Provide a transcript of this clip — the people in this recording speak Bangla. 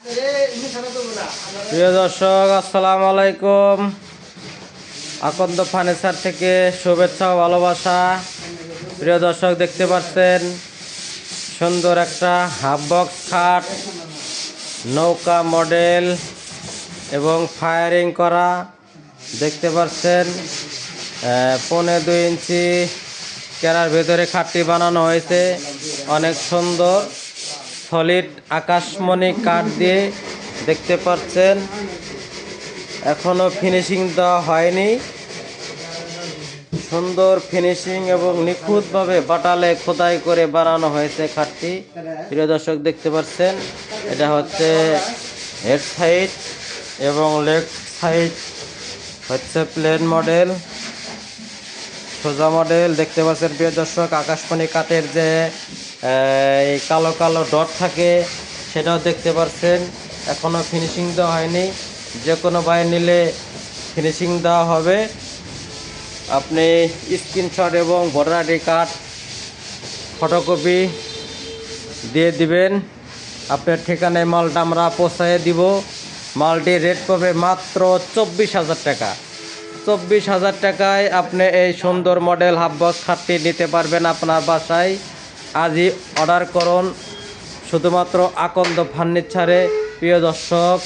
প্রিয় দর্শক, আসসালামু আলাইকুম। আকন্দ ফার্নিচার থেকে শুভেচ্ছা ও ভালোবাসা। প্রিয় দর্শক, দেখতে পাচ্ছেন সুন্দর একটা হাফ বক্স খাট, নৌকা মডেল এবং ফায়ারিং করা। দেখতে পাচ্ছেন 2.5 ইঞ্চি কেরার ভেতরে খাটটি বানানো হয়েছে। অনেক সুন্দর সলিড আকাশমণি কাঠ দিয়ে দেখতে পাচ্ছেন, এখনো ফিনিশিং দেওয়া হয়নি। সুন্দর ফিনিশিং এবং নিখুঁতভাবে বাটালে খোদাই করে বানানো হয়েছে খাটটি। প্রিয় দর্শক, দেখতে পাচ্ছেন এটা হচ্ছে হেড সাইড এবং লেগ সাইড হচ্ছে প্লেন মডেল, সোজা মডেল। দেখতে পাচ্ছেন প্রিয় দর্শক, আকাশমণি কাঠের যে এই কালো কালো ডট থাকে সেটাও দেখতে পাচ্ছেন, এখনও ফিনিশিং দেওয়া হয়নি। যে কোনো ভাই নিলে ফিনিশিং দেওয়া হবে। আপনি স্ক্রিনশট এবং ভোটার আইডি কার্ড ফটোকপি দিয়ে দিবেন, আপনার ঠিকানায় মালটা আমরা পৌঁছায় দিব। মালটির রেট পাবে মাত্র 24,000 টাকা। 24,000 টাকায় আপনি এই সুন্দর মডেল হাফ বক্স খাটটি নিতে পারবেন আপনার বাসায়। আজই অর্ডার করুন শুধুমাত্র আকন্দ ফার্নিচারে। প্রিয় দর্শক,